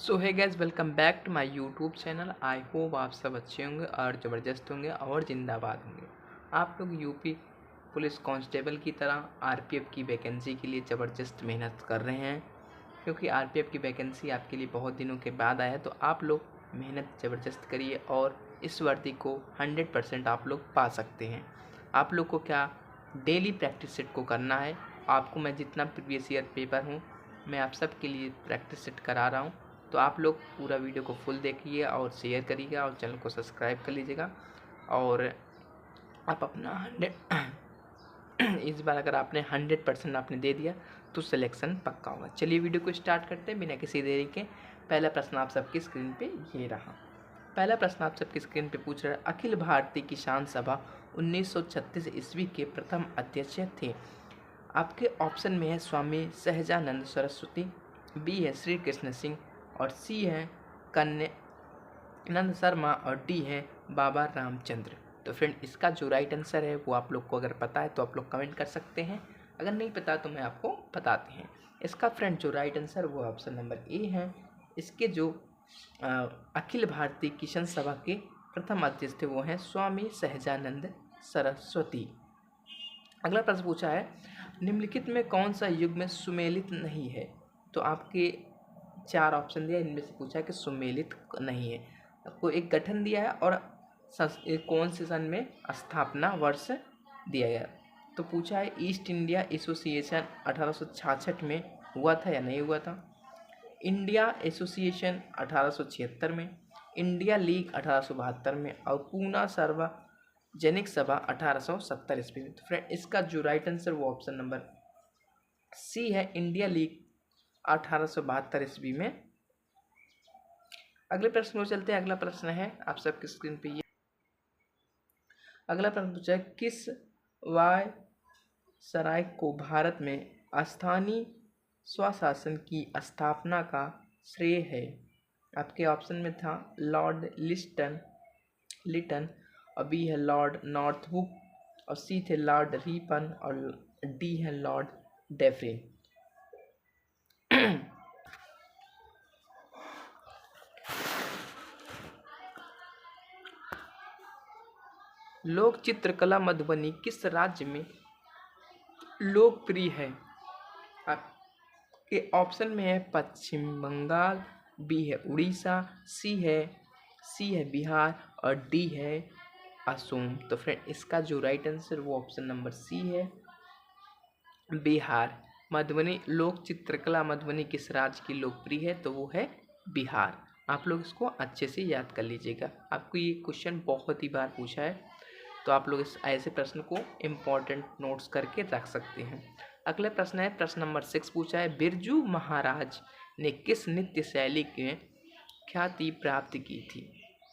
So hey guys, welcome back to my YouTube channel. I hope आप सब अच्छे होंगे और ज़बरदस्त होंगे और ज़िंदाबाद होंगे। आप लोग यूपी पुलिस कांस्टेबल की तरह आरपीएफ की वैकेंसी के लिए ज़बरदस्त मेहनत कर रहे हैं, क्योंकि आरपीएफ की वैकेंसी आपके लिए बहुत दिनों के बाद आया है। तो आप लोग मेहनत ज़बरदस्त करिए और इस वर्दी को 100% आप लोग पा सकते हैं। आप लोग को क्या डेली प्रैक्टिस सेट को करना है। आपको मैं जितना प्रीवियस ईयर पेपर हूँ, मैं आप सब के लिए प्रैक्टिस सेट करा रहा हूँ। तो आप लोग पूरा वीडियो को फुल देखिए और शेयर करिएगा और चैनल को सब्सक्राइब कर लीजिएगा। और आप अपना 100 इस बार अगर आपने 100% आपने दे दिया तो सिलेक्शन पक्का होगा। चलिए वीडियो को स्टार्ट करते हैं बिना किसी देरी के। पहला प्रश्न आप सबकी स्क्रीन पे ये रहा। पहला प्रश्न आप सबकी स्क्रीन पे पूछ रहा है, अखिल भारतीय किसान सभा 1936 ईस्वी के प्रथम अध्यक्ष थे। आपके ऑप्शन में है स्वामी सहजानंद सरस्वती, बी है श्री कृष्ण सिंह, और सी है कन्यानंद शर्मा, और डी है बाबा रामचंद्र। तो फ्रेंड, इसका जो राइट आंसर है वो आप लोग को अगर पता है तो आप लोग कमेंट कर सकते हैं, अगर नहीं पता तो मैं आपको बताते हैं। इसका फ्रेंड जो राइट आंसर वो ऑप्शन नंबर ए है। इसके जो अखिल भारतीय किसान सभा के प्रथम अध्यक्ष थे वो हैं स्वामी सहजानंद सरस्वती। अगला प्रश्न पूछा है, निम्नलिखित में कौन सा युग में सुमेलित नहीं है। तो आपके 4 ऑप्शन दिया, इनमें से पूछा है कि सुमेलित नहीं है। आपको एक गठन दिया है और कौन से सन में स्थापना वर्ष दिया गया। तो पूछा है ईस्ट इंडिया एसोसिएशन 1866 में हुआ था या नहीं हुआ था। इंडिया एसोसिएशन 1876 में, इंडिया लीग 1872 में, और पूना सार्वजनिक सभा 1870 ईस्वी में। तो फ्रेंड, इसका जो राइट आंसर वो ऑप्शन नंबर सी है, इंडिया लीग 1872 ईस्वी में। अगले प्रश्न को चलते हैं। अगला प्रश्न है आप सबकी स्क्रीन पे ये। अगला प्रश्न पूछा है, किस वाय सराय को भारत में स्थानीय स्वशासन की स्थापना का श्रेय है। आपके ऑप्शन में था लॉर्ड लिटन, और बी है लॉर्ड नॉर्थहुक, और सी थे लॉर्ड रिपन, और डी है लॉर्ड डेफरिन। लोक चित्रकला मधुबनी किस राज्य में लोकप्रिय है। आपके ऑप्शन में है पश्चिम बंगाल, बी है उड़ीसा, सी है बिहार, और डी है असम। तो फ्रेंड, इसका जो राइट आंसर वो ऑप्शन नंबर सी है, बिहार। मधुबनी लोक चित्रकला मधुबनी किस राज्य की लोकप्रिय है, तो वो है बिहार। आप लोग इसको अच्छे से याद कर लीजिएगा, आपको ये क्वेश्चन बहुत ही बार पूछा है, तो आप लोग इस ऐसे प्रश्न को इम्पोर्टेंट नोट्स करके रख सकते हैं। अगला प्रश्न है, प्रश्न नंबर 6 पूछा है, बिरजू महाराज ने किस नृत्य शैली में ख्याति प्राप्त की थी।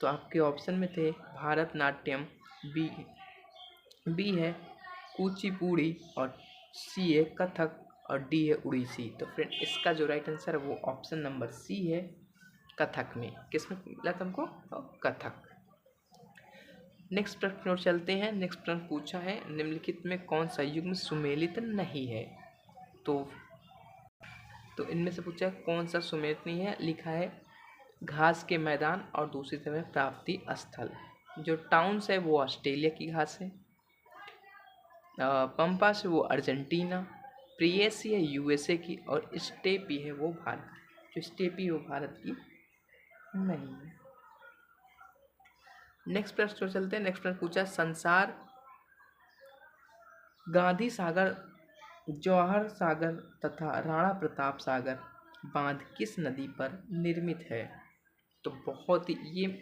तो आपके ऑप्शन में थे भारतनाट्यम, बी है कुचिपुड़ी, और सी है कथक, और डी है उड़ीसी। तो फ्रेंड, इसका जो राइट आंसर है वो ऑप्शन नंबर सी है, कथक में। किस में मिला तुमको? कथक। नेक्स्ट प्रश्न की ओर चलते हैं। नेक्स्ट प्रश्न पूछा है, निम्नलिखित में कौन सा युग्म सुमेलित नहीं है। तो इनमें से पूछा है कौन सा सुमेलित नहीं है। लिखा है घास के मैदान, और दूसरी तरफ प्राप्ति स्थल। जो टाउन्स है वो ऑस्ट्रेलिया की घास है, पंपा से वो अर्जेंटीना, प्रियेसी है यूएसए की, और स्टेपी है वो भारत। जो स्टेपी है वो भारत की नहीं है। नेक्स्ट प्रश्न पर चलते हैं। नेक्स्ट प्रश्न पूछा, संसार गांधी सागर, जवाहर सागर तथा राणा प्रताप सागर बांध किस नदी पर निर्मित है। तो बहुत ही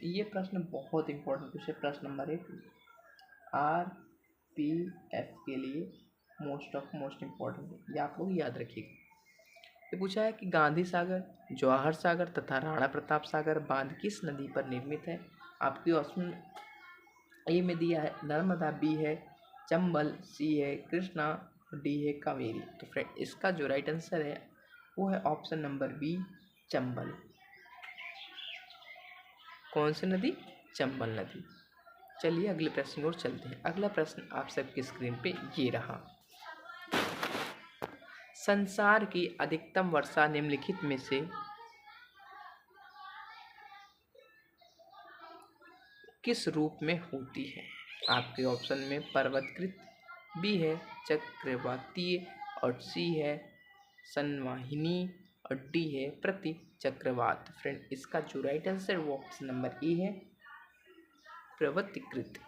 ये प्रश्न बहुत इंपॉर्टेंट क्वेश्चन। प्रश्न नंबर 1 RPF के लिए मोस्ट इम्पॉर्टेंट है, ये आप लोग याद रखिएगा। ये पूछा है कि गांधी सागर, जवाहर सागर तथा राणा प्रताप सागर बांध किस नदी पर निर्मित है। आपके ऑप्शन ए में दिया है नर्मदा, बी है चंबल, सी है कृष्णा, डी है कावेरी। तो फ्रेंड, इसका जो राइट आंसर है वो है ऑप्शन नंबर बी, चंबल। कौन सी नदी? चंबल नदी। चलिए अगले प्रश्न की ओर चलते हैं। अगला प्रश्न आप सबकी स्क्रीन पे ये रहा। संसार की अधिकतम वर्षा निम्नलिखित में से किस रूप में होती है? आपके ऑप्शन में पर्वतकृत, बी है चक्रवातीय और सी है संवाहिनी और डी है प्रति चक्रवात। फ्रेंड, इसका जो राइट आंसर वो ऑप्शन नंबर ए है, पर्वतकृत।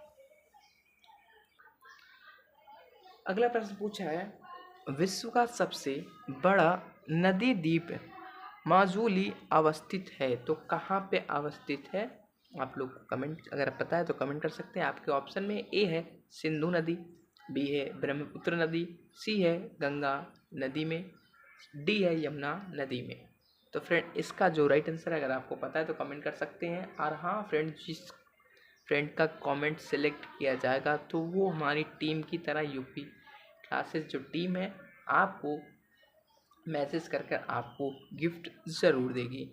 अगला प्रश्न पूछा है, विश्व का सबसे बड़ा नदी द्वीप माजुली अवस्थित है, तो कहाँ पे अवस्थित है? आप लोग को कमेंट, अगर पता है तो कमेंट कर सकते हैं। आपके ऑप्शन में ए है सिंधु नदी, बी है ब्रह्मपुत्र नदी, सी है गंगा नदी में, डी है यमुना नदी में। तो फ्रेंड, इसका जो राइट आंसर है अगर आपको पता है तो कमेंट कर सकते हैं। और हाँ फ्रेंड, जिस फ्रेंड का कमेंट सेलेक्ट किया जाएगा तो वो हमारी टीम की तरह यूपी क्लासेस जो टीम है आपको मैसेज करके आपको गिफ्ट ज़रूर देगी।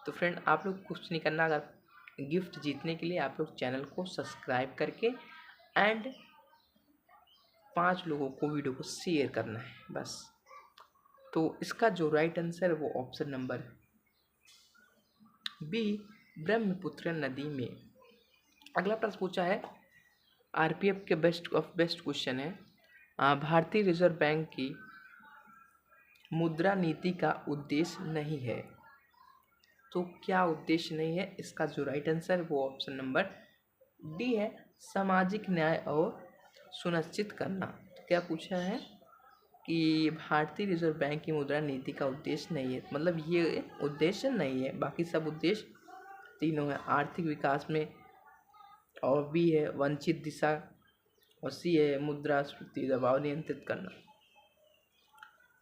तो फ्रेंड, आप लोग कुछ नहीं करना, अगर गिफ्ट जीतने के लिए आप लोग चैनल को सब्सक्राइब करके एंड 5 लोगों को वीडियो को शेयर करना है बस। तो इसका जो राइट आंसर है वो ऑप्शन नंबर बी, ब्रह्मपुत्र नदी में। अगला प्रश्न पूछा है, आरपीएफ के बेस्ट क्वेश्चन है, भारतीय रिजर्व बैंक की मुद्रा नीति का उद्देश्य नहीं है, तो क्या उद्देश्य नहीं है? इसका जो राइट आंसर वो ऑप्शन नंबर डी है, सामाजिक न्याय और सुनिश्चित करना। तो क्या पूछा है कि भारतीय रिजर्व बैंक की मुद्रा नीति का उद्देश्य नहीं है, मतलब ये उद्देश्य नहीं है, बाकी सब उद्देश्य तीनों है, आर्थिक विकास में, और बी है वंचित दिशा, और सी है मुद्रास्फीति दबाव नियंत्रित करना।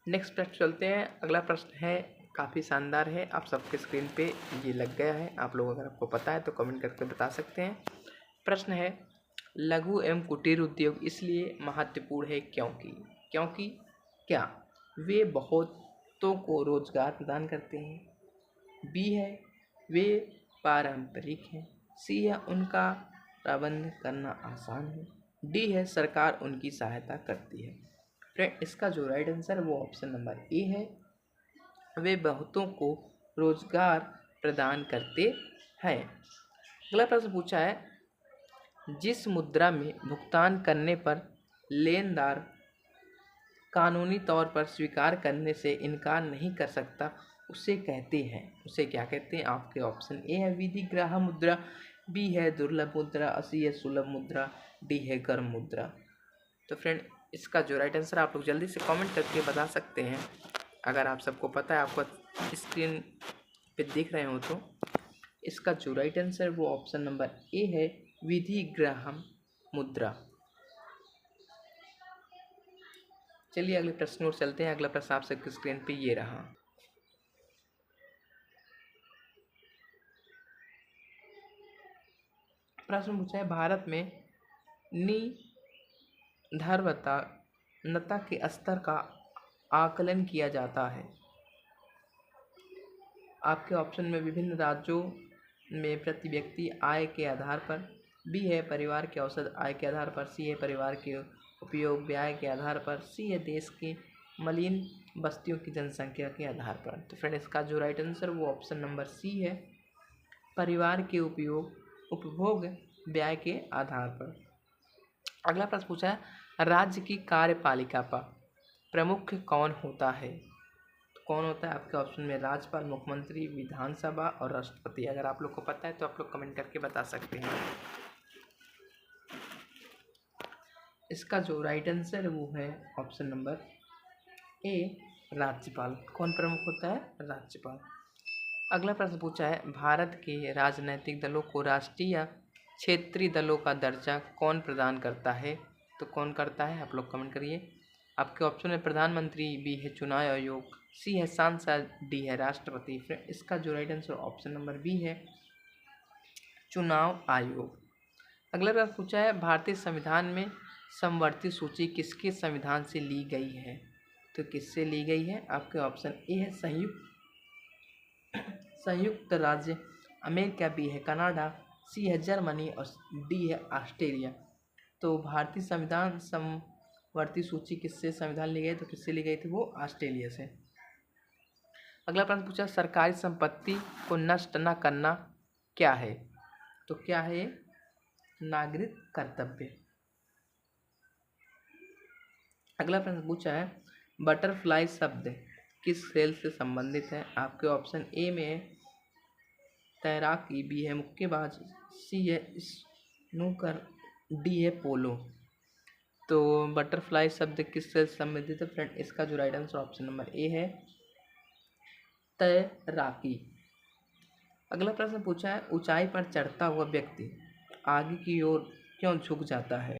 नेक्स्ट प्रश्न चलते हैं। अगला प्रश्न है काफ़ी शानदार है, आप सबके स्क्रीन पे ये लग गया है, आप लोग अगर आपको पता है तो कमेंट करके बता सकते हैं। प्रश्न है, लघु एवं कुटीर उद्योग इसलिए महत्वपूर्ण है क्योंकि क्या वे बहुतों को रोजगार प्रदान करते हैं, बी है वे पारंपरिक हैं, सी है उनका प्रबंध करना आसान है, डी है सरकार उनकी सहायता करती है। फ्रेंड, इसका जो राइट आंसर वो ऑप्शन नंबर ए है, वे बहुतों को रोजगार प्रदान करते हैं। अगला प्रश्न पूछा है, जिस मुद्रा में भुगतान करने पर लेनदार कानूनी तौर पर स्वीकार करने से इनकार नहीं कर सकता उसे क्या कहते हैं? आपके ऑप्शन ए है विधिग्राह्य मुद्रा, बी है दुर्लभ मुद्रा, सी है सुलभ मुद्रा, डी है गर्म मुद्रा। तो फ्रेंड, इसका जो राइट आंसर आप लोग जल्दी से कमेंट करके बता सकते हैं, अगर आप सबको पता है, आपको स्क्रीन पे दिख रहे हो तो। इसका जो राइट आंसर वो ऑप्शन नंबर ए है, विधिग्राह्य मुद्रा। चलिए अगले प्रश्न और चलते हैं। अगला प्रश्न आप सबकी स्क्रीन पे ये रहा। प्रश्न पूछा है, भारत में निर्धनता के स्तर का आकलन किया जाता है। आपके ऑप्शन में विभिन्न राज्यों में प्रति व्यक्ति आय के आधार पर, बी है परिवार के औसत आय के आधार पर, सी है परिवार के उपयोग व्यय के आधार पर, सी है देश की मलिन बस्तियों की जनसंख्या के आधार पर। तो फ्रेंड, इसका जो राइट आंसर वो ऑप्शन नंबर सी है, परिवार के उपभोग व्यय के आधार पर। अगला प्रश्न पूछा है, राज्य की कार्यपालिका पर प्रमुख कौन होता है? तो कौन होता है? आपके ऑप्शन में राज्यपाल, मुख्यमंत्री, विधानसभा और राष्ट्रपति। अगर आप लोग को पता है तो आप लोग कमेंट करके बता सकते हैं। इसका जो राइट आंसर है वो है ऑप्शन नंबर ए, राज्यपाल। कौन प्रमुख होता है? राज्यपाल। अगला प्रश्न पूछा है, भारत के राजनीतिक दलों को राष्ट्रीय या क्षेत्रीय दलों का दर्जा कौन प्रदान करता है? तो कौन करता है? आप लोग कमेंट करिए। आपके ऑप्शन में प्रधानमंत्री, बी है चुनाव आयोग, सी है सांसद, डी है राष्ट्रपति। फिर इसका जो right answer option number B है, चुनाव आयोग। अगला प्रश्न पूछा है, भारतीय संविधान में समवर्ती सूची किसके संविधान से ली गई है? तो किससे ली गई है? आपके ऑप्शन ए है संयुक्त राज्य अमेरिका, बी है कनाडा, सी है जर्मनी और डी है ऑस्ट्रेलिया। तो भारतीय संविधान समवर्ती सूची किससे संविधान ली गई? तो किससे ली गई थी? वो ऑस्ट्रेलिया से। अगला प्रश्न पूछा, सरकारी संपत्ति को नष्ट न करना क्या है? तो क्या है? नागरिक कर्तव्य। अगला प्रश्न पूछा है, बटरफ्लाई शब्द किस खेल से संबंधित है? आपके ऑप्शन ए में है तैराकी, बी है मुक्केबाज, सी है स्नूकर, डी है पोलो। तो बटरफ्लाई शब्द किससे संबंधित है फ्रेंड? इसका जो right answer option number A है तैराकी। अगला प्रश्न पूछा है, ऊंचाई पर चढ़ता हुआ व्यक्ति आगे की ओर क्यों झुक जाता है?